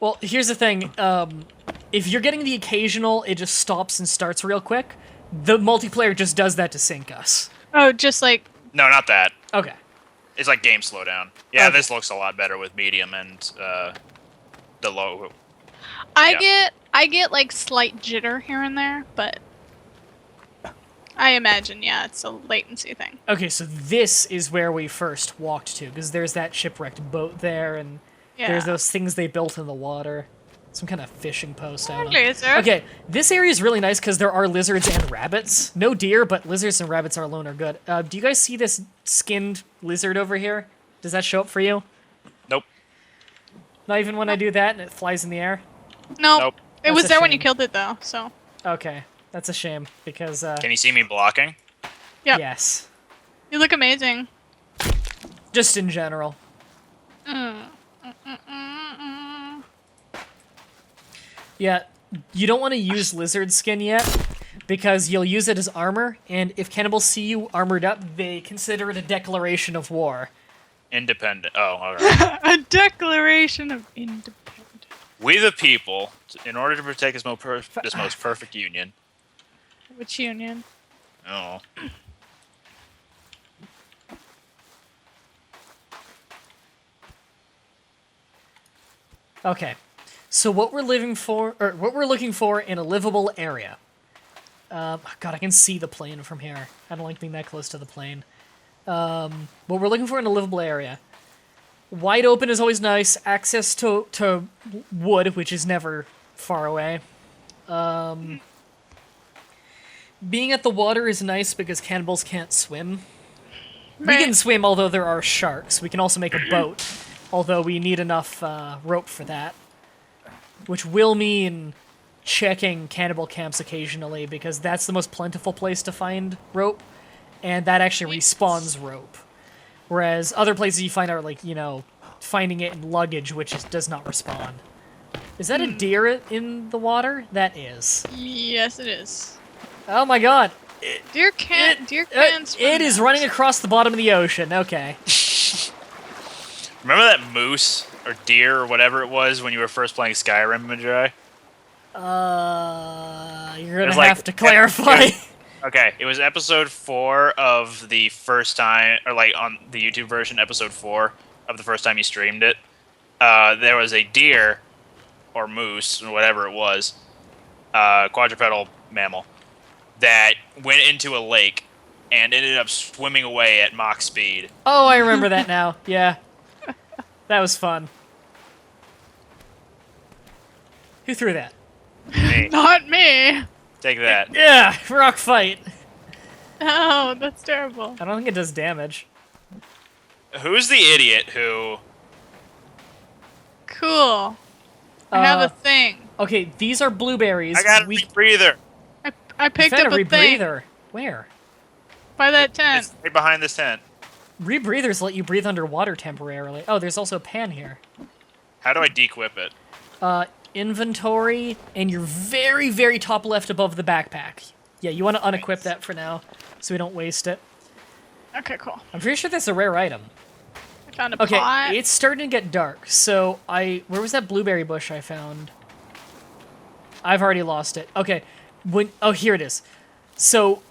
Well, here's the thing. If you're getting the occasional, it just stops and starts real quick. The multiplayer just does that to sync us. Oh, just like... No, not that. Okay. It's like game slowdown. Yeah, Okay. this looks a lot better with medium and the low. I get like slight jitter here and there, but I imagine, yeah, it's a latency thing. Okay, so this is where we first walked to, because there's that shipwrecked boat there, and there's those things they built in the water. Some kind of fishing post, I don't know. Lizard. Okay, this area is really nice because there are lizards and rabbits. No deer, but lizards and rabbits are alone are good. Do you guys see this skinned lizard over here? Does that show up for you? Nope. Not even when I do that and it flies in the air? Nope. It was That's a there when you shame. killed it, though, so... Okay, that's a shame, because, Can you see me blocking? Yep. yes. You look amazing. Just in general. Yeah, you don't want to use lizard skin yet, because you'll use it as armor, and if cannibals see you armored up, they consider it a declaration of war. Independent. Oh, alright. A declaration of independence. We the people, in order to protect this most perfect union. Which union? Oh. Okay, so what we're looking for in a livable area. God, I can see the plane from here. I don't like being that close to the plane. What we're looking for in a livable area. Wide open is always nice. Access to wood, which is never far away. Being at the water is nice because cannibals can't swim. We can swim, although there are sharks. We can also make a boat, although we need enough rope for that. Which will mean checking cannibal camps occasionally, because that's the most plentiful place to find rope, and that actually respawns rope. Whereas other places you find are like, you know, finding it in luggage, which does not respawn. Is that a deer in the water? That is. Yes, it is. Oh my god! Deer can swim. It is running across the bottom of the ocean. Okay. Remember that moose or deer or whatever it was when you were first playing Skyrim, Mah-Dry? You're gonna have to clarify. Okay, it was episode 4 of the first time, or like on the YouTube version, episode 4 of the first time you streamed it. There was a deer, or moose, or whatever it was, quadrupedal mammal, that went into a lake and ended up swimming away at Mach speed. Oh, I remember that now. Yeah. That was fun. Who threw that? Me. Not me. Take that. Yeah, rock fight. Oh, that's terrible. I don't think it does damage. Who's the idiot who... Cool. I have a thing. Okay, these are blueberries. I got a rebreather. I picked found up a a thing rebreather. Where? by that tent. It's right behind this tent. Rebreathers let you breathe underwater temporarily. Oh, there's also a pan here. How do I dequip it? Inventory, and you're very, very top left above the backpack. Yeah, you want to unequip that for now, so we don't waste it. Okay, cool. I'm pretty sure that's a rare item. I found a Okay, pot. it's starting to get dark, so where was that blueberry bush I found? I've already lost it. Okay, oh, here it is. So,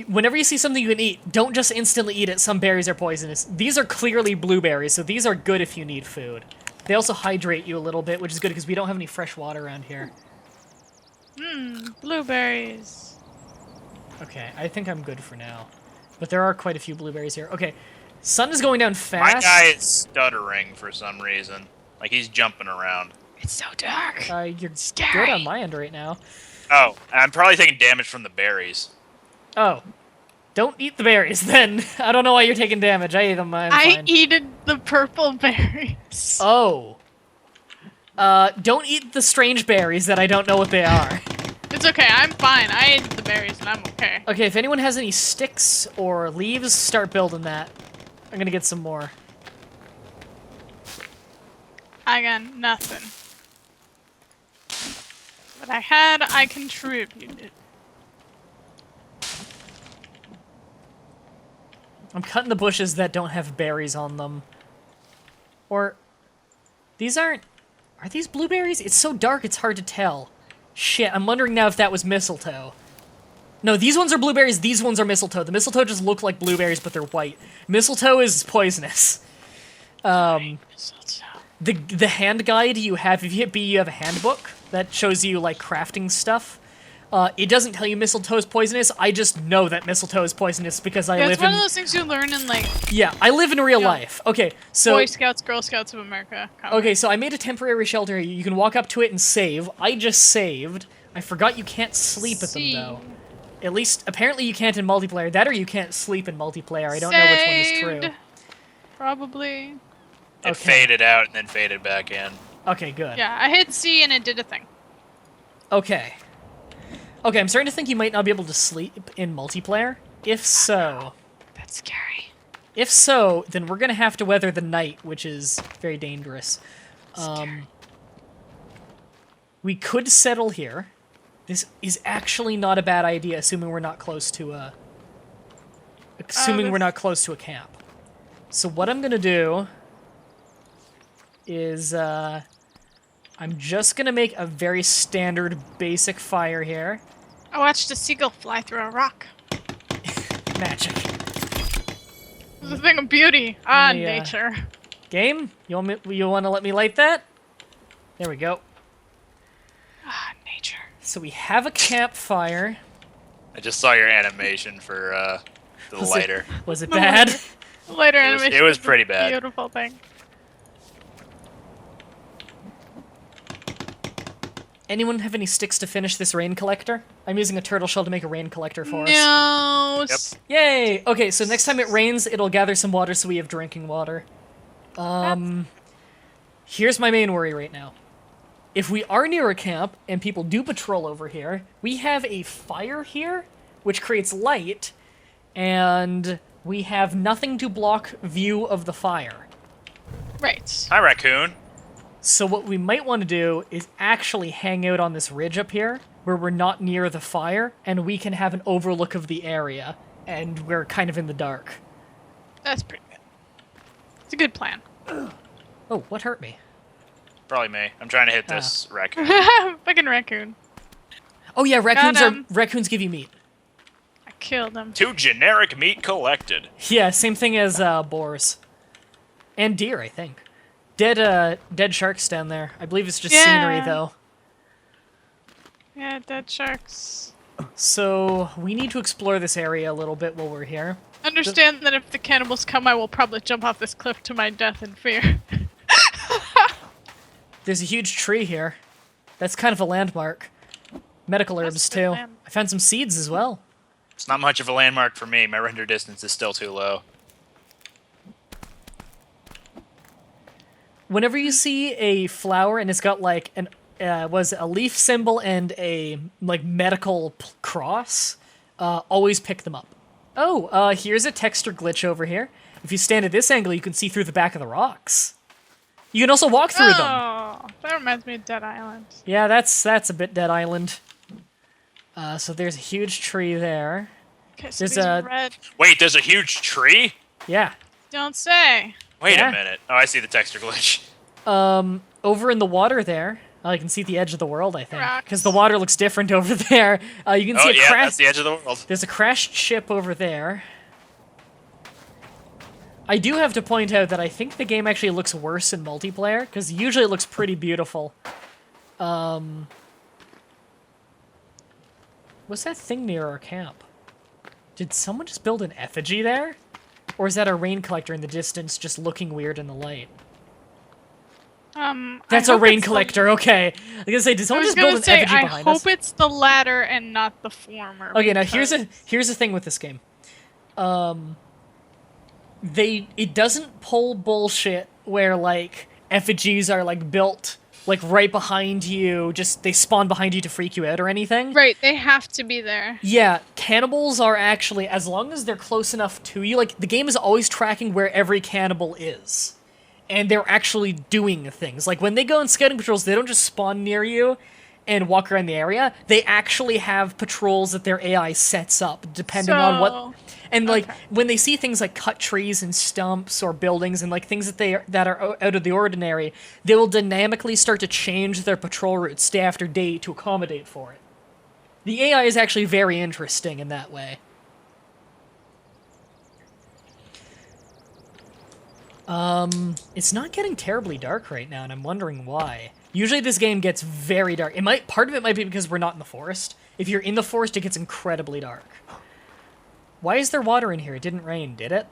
whenever you see something you can eat, don't just instantly eat it. Some berries are poisonous. These are clearly blueberries, so these are good if you need food. They also hydrate you a little bit, which is good because we don't have any fresh water around here. Blueberries. Okay, I think I'm good for now. But there are quite a few blueberries here. Okay, sun is going down fast. My guy is stuttering for some reason. Like he's jumping around. It's so dark. You're Scary. good on my end right now. Oh, I'm probably taking damage from the berries. Oh. Don't eat the berries, then. I don't know why you're taking damage. I ate them. I'm I fine. eated the purple berries. Oh. Don't eat the strange berries that I don't know what they are. It's okay, I'm fine. I ate the berries and I'm okay. Okay, if anyone has any sticks or leaves, start building that. I'm gonna get some more. I got nothing. What I had, I contributed. I'm cutting the bushes that don't have berries on them. Or, these aren't... Are these blueberries? It's so dark, it's hard to tell. Shit, I'm wondering now if that was mistletoe. No, these ones are blueberries, these ones are mistletoe. The mistletoe just look like blueberries, but they're white. Mistletoe is poisonous. The hand guide you have, if you hit B, you have a handbook that shows you, like, crafting stuff. It doesn't tell you mistletoe is poisonous. I just know that mistletoe is poisonous because I live in... It's one of those things you learn in, like... Yeah, I live in real life. Okay, so... Boy Scouts, Girl Scouts of America. Okay, so I made a temporary shelter. You can walk up to it and save. I just saved. I forgot you can't sleep at them, though. At least, apparently you can't in multiplayer. That or you can't sleep in multiplayer. I don't know which one is true. Probably. It faded out and then faded back in. Okay, good. Yeah, I hit C and it did a thing. Okay. Okay, I'm starting to think you might not be able to sleep in multiplayer. If so... That's scary. If so, then we're gonna have to weather the night, which is very dangerous. We could settle here. This is actually not a bad idea, assuming we're not close to a... we're not close to a camp. So what I'm gonna do is, I'm just gonna make a very standard basic fire here. I watched a seagull fly through a rock. Magic. It's a thing of beauty. Nature. Game? You want to let me light that? There we go. Nature. So we have a campfire. I just saw your animation for the lighter. Was it bad? Lighter animation. It was pretty bad. Beautiful thing. Anyone have any sticks to finish this rain collector? I'm using a turtle shell to make a rain collector for us. No. Yep. Yay! Okay, so next time it rains, it'll gather some water so we have drinking water. Here's my main worry right now. If we are near a camp, and people do patrol over here, we have a fire here, which creates light, and we have nothing to block view of the fire. Right. Hi, raccoon. So what we might want to do is actually hang out on this ridge up here, where we're not near the fire, and we can have an overlook of the area, and we're kind of in the dark. That's pretty good. It's a good plan. Oh, what hurt me? Probably me. I'm trying to hit this raccoon. Fucking raccoon. Oh yeah, raccoons give you meat. I killed him. 2 generic meat collected. Yeah, same thing as boars. And deer, I think. Dead sharks down there. I believe it's just scenery, though. Yeah, dead sharks. So, we need to explore this area a little bit while we're here. Understand that if the cannibals come, I will probably jump off this cliff to my death in fear. There's a huge tree here. That's kind of a landmark. Medical herbs, too. I found some seeds as well. It's not much of a landmark for me. My render distance is still too low. Whenever you see a flower and it's got like a leaf symbol and a like medical cross, always pick them up. Oh, here's a texture glitch over here. If you stand at this angle, you can see through the back of the rocks. You can also walk through them. Oh, that reminds me of Dead Island. Yeah, that's a bit Dead Island. So there's a huge tree there. Okay, so There's these are red. Wait, there's a huge tree? Yeah. Don't say. Wait Yeah. a minute. Oh, I see the texture glitch. Over in the water there, I can see the edge of the world, I think. Rocks. Because the water looks different over there. You can see a that's the edge of the world. There's a crashed ship over there. I do have to point out that I think the game actually looks worse in multiplayer, because usually it looks pretty beautiful. What's that thing near our camp? Did someone just build an effigy there? Or is that a rain collector in the distance just looking weird in the light? That's a rain collector, okay. I was gonna say, did someone just build an effigy behind us? I hope it's the latter and not the former. Okay, now here's the thing with this game. It doesn't pull bullshit where like effigies are like built like right behind you, just they spawn behind you to freak you out or anything. Right, they have to be there. Yeah, cannibals are actually, as long as they're close enough to you, like the game is always tracking where every cannibal is. And they're actually doing things. Like when they go on scouting patrols, they don't just spawn near you and walk around the area. They actually have patrols that their AI sets up depending on what... And like when they see things like cut trees and stumps or buildings and like things that are out of the ordinary, they will dynamically start to change their patrol routes day after day to accommodate for it. The AI is actually very interesting in that way. It's not getting terribly dark right now, and I'm wondering why. Usually this game gets very dark. Part of it might be because we're not in the forest. If you're in the forest, it gets incredibly dark. Why is there water in here? It didn't rain, did it?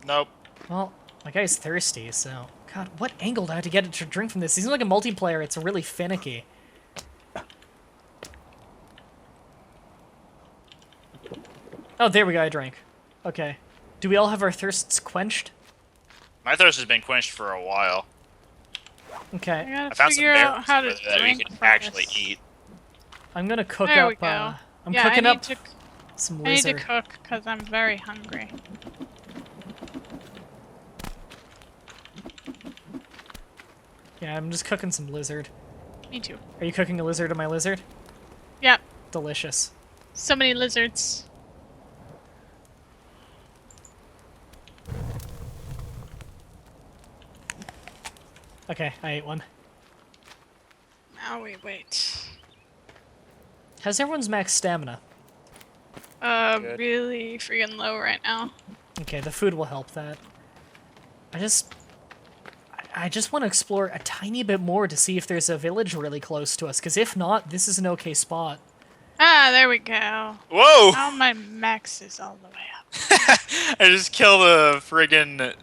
Nope. Well, my guy's thirsty, so... God, what angle do I have to get it to drink from this? Seems like a multiplayer, it's really finicky. Oh, there we go, I drank. Okay. Do we all have our thirsts quenched? My thirst has been quenched for a while. Okay. I found some berries that we can actually eat. I'm gonna cook there up. we go. I'm cooking up some I need lizard. to cook because I'm very hungry. Yeah, I'm just cooking some lizard. Me too. Are you cooking a lizard of my lizard? Yep. Delicious. So many lizards. Okay, I ate one. Now we wait. How's everyone's max stamina? Good. Really freaking low right now. Okay, the food will help that. I just want to explore a tiny bit more to see if there's a village really close to us, because if not, this is an okay spot. Ah, there we go. Whoa! Now my max is all the way up. I just killed a friggin'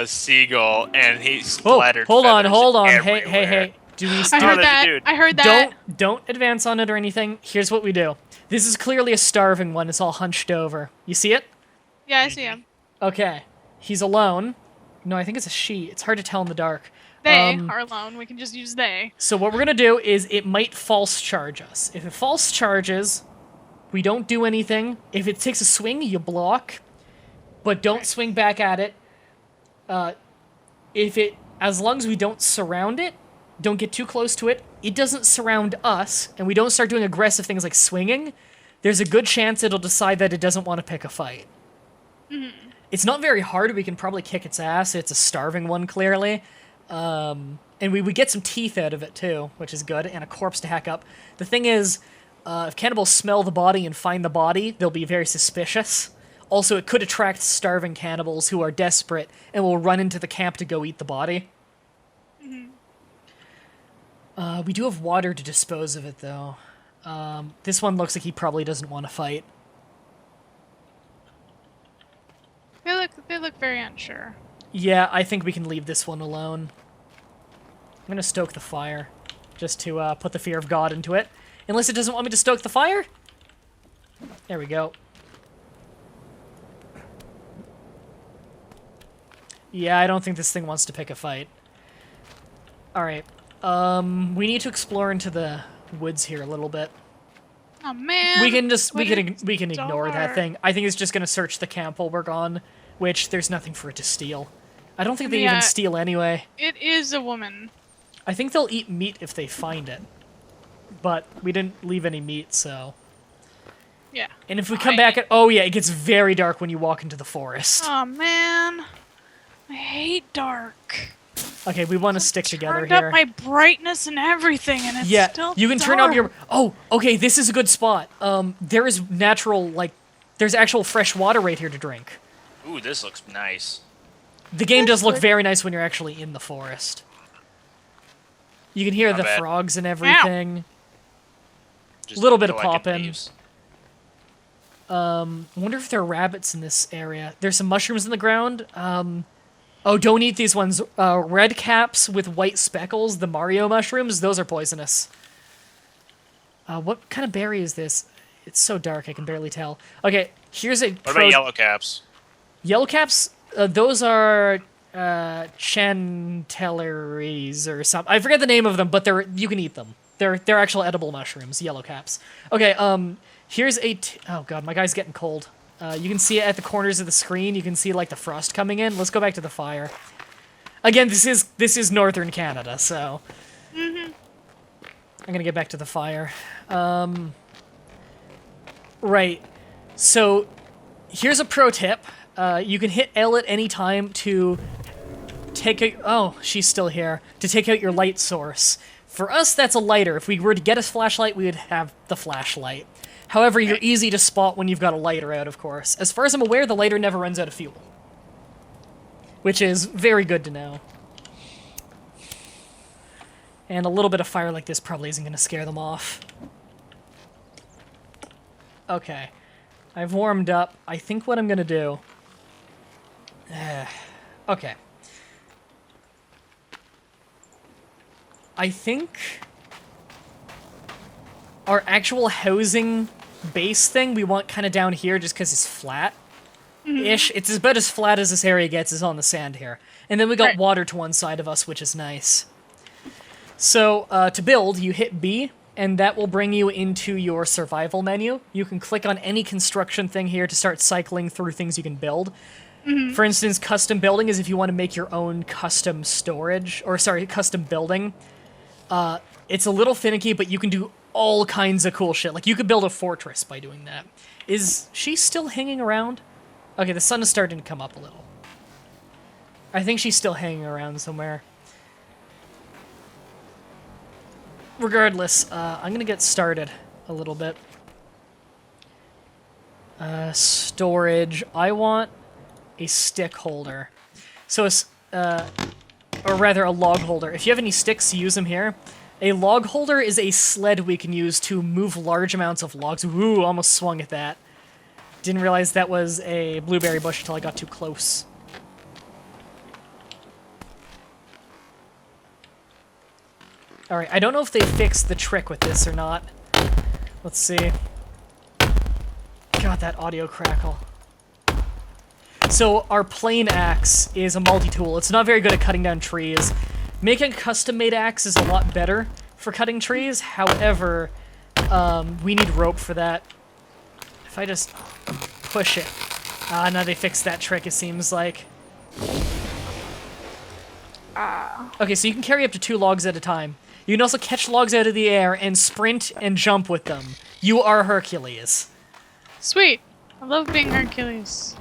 seagull, and he Oh, splattered hold on. feathers Hey. Do we I still... heard there's a that. dude. I heard that. Don't advance on it or anything. Here's what we do. This is clearly a starving one. It's all hunched over. You see it? Yeah, I see him. Okay. He's alone. No, I think it's a she. It's hard to tell in the dark. They are alone. We can just use they. So what we're going to do is it might false charge us. If it false charges, we don't do anything. If it takes a swing, you block. But don't swing back at it. As long as we don't surround it, don't get too close to it, it doesn't surround us, and we don't start doing aggressive things like swinging, there's a good chance it'll decide that it doesn't want to pick a fight. Mm-hmm. It's not very hard. We can probably kick its ass. It's a starving one, clearly. And we get some teeth out of it, too, which is good, and a corpse to hack up. The thing is, if cannibals smell the body and find the body, they'll be very suspicious. Also, it could attract starving cannibals who are desperate and will run into the camp to go eat the body. Mm-hmm. We do have water to dispose of it, though. This one looks like he probably doesn't want to fight. They look very unsure. Yeah, I think we can leave this one alone. I'm gonna stoke the fire, just to put the fear of God into it. Unless it doesn't want me to stoke the fire? There we go. Yeah, I don't think this thing wants to pick a fight. Alright. We need to explore into the woods here a little bit. Oh man. We can ignore that dark. thing. I think it's just gonna search the camp while we're gone, which there's nothing for it to steal. I don't think they Yeah. even steal anyway. It is a woman. I think they'll eat meat if they find it. But we didn't leave any meat, so... Yeah. And if we come back at... Oh yeah, it gets very dark when you walk into the forest. Oh man. I hate dark. Okay, we want to stick together Turned here. up my brightness and everything, and it's Yeah, still you can turn dark. up your... Oh, okay, this is a good spot. There is natural, like... There's actual fresh water right here to drink. Ooh, this looks nice. The game does look good. very nice when you're actually in the forest. You can hear Not the bad. frogs and everything. Just Little bit of collecting poppin'. leaves. I wonder if there are rabbits in this area. There's some mushrooms in the ground. Oh, don't eat these ones. Red caps with white speckles, the Mario mushrooms, those are poisonous. What kind of berry is this? It's so dark, I can barely tell. Okay, here's a... What about yellow caps? Yellow caps? Those are chantelleries or something. I forget the name of them, but you can eat them. They're actual edible mushrooms, yellow caps. Okay, here's oh god, my guy's getting cold. You can see it at the corners of the screen. You can see like the frost coming in. Let's go back to the fire. Again, this is northern Canada, so I'm gonna get back to the fire. Right. So here's a pro tip. You can hit L at any time to take a... Oh, she's still here. To take out your light source. For us, that's a lighter. If we were to get a flashlight, we would have the flashlight. However, you're easy to spot when you've got a lighter out, of course. As far as I'm aware, the lighter never runs out of fuel. Which is very good to know. And a little bit of fire like this probably isn't going to scare them off. Okay. I've warmed up. I think what I'm going to do... okay. I think our actual housing base thing we want kind of down here just because it's flat-ish. It's about as flat as this area gets is on the sand here. And then we got water to one side of us, which is nice. So, to build, you hit B, and that will bring you into your survival menu. You can click on any construction thing here to start cycling through things you can build. For instance, custom building is if you want to make your own custom storage, or sorry, custom building. It's a little finicky, but you can do all kinds of cool shit. Like, you could build a fortress by doing that. Is she still hanging around? Okay, the sun is starting to come up a little. I think she's still hanging around somewhere. Regardless, I'm gonna get started a little bit. Storage. I want a stick holder. So, or rather, a log holder. If you have any sticks, use them here. A log holder is a sled we can use to move large amounts of logs. Ooh, almost swung at that. Didn't realize that was a blueberry bush until I got too close. Alright, I don't know if they fixed the trick with this or not. Let's see. God, that audio crackle. So, our plane axe is a multi-tool. It's not very good at cutting down trees. Making a custom-made axe is a lot better for cutting trees. However, we need rope for that. If I just push it. Now they fixed that trick, it seems like. Okay, so you can carry up to 2 logs at a time. You can also catch logs out of the air and sprint and jump with them. You are Hercules. Sweet. I love being Hercules.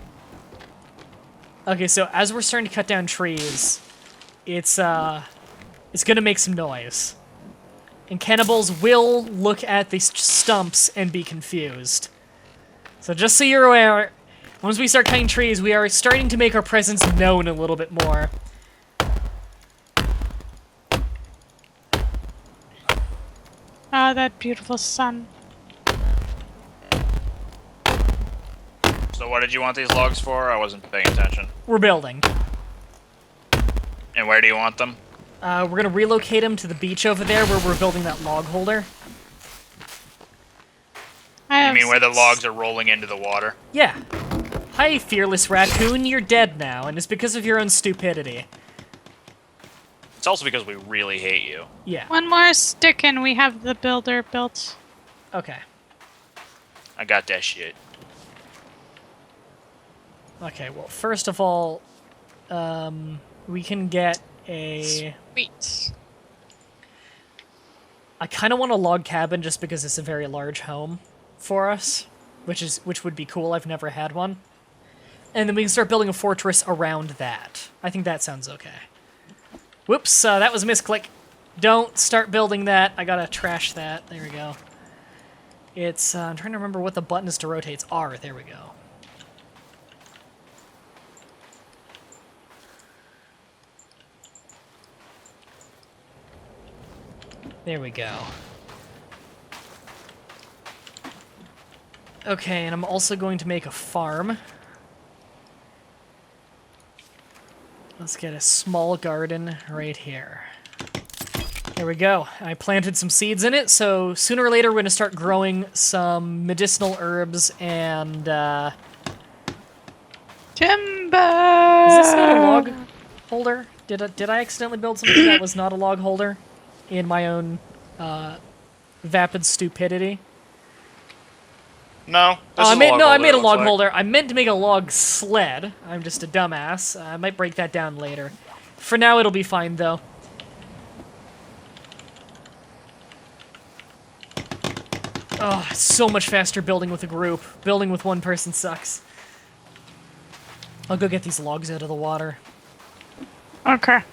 Okay, so as we're starting to cut down trees, it's gonna make some noise. And cannibals will look at these stumps and be confused. So just so you're aware, once we start cutting trees, we are starting to make our presence known a little bit more. Ah, that beautiful sun. So what did you want these logs for? I wasn't paying attention. We're building. And where do you want them? We're gonna relocate them to the beach over there where we're building that log holder. You mean where the logs are rolling into the water? Yeah. Hi, fearless raccoon, you're dead now, and it's because of your own stupidity. It's also because we really hate you. Yeah. One more stick and we have the builder built. Okay. I got that shit. Okay, well, first of all, we can get a... Sweet. I kind of want a log cabin just because it's a very large home for us, which would be cool. I've never had one. And then we can start building a fortress around that. I think that sounds okay. Whoops, that was a misclick. Don't start building that. I gotta trash that. There we go. It's, I'm trying to remember what the button is to rotate. It's R. There we go. There we go. Okay, and I'm also going to make a farm. Let's get a small garden right here. There we go. I planted some seeds in it, so sooner or later we're going to start growing some medicinal herbs and, Timber! Is this not a log holder? Did I accidentally build something that was not a log holder? In my own, vapid stupidity? No. I made a log holder. I meant to make a log sled. I'm just a dumbass. I might break that down later. For now, it'll be fine, though. Oh, it's so much faster building with a group. Building with one person sucks. I'll go get these logs out of the water. Okay.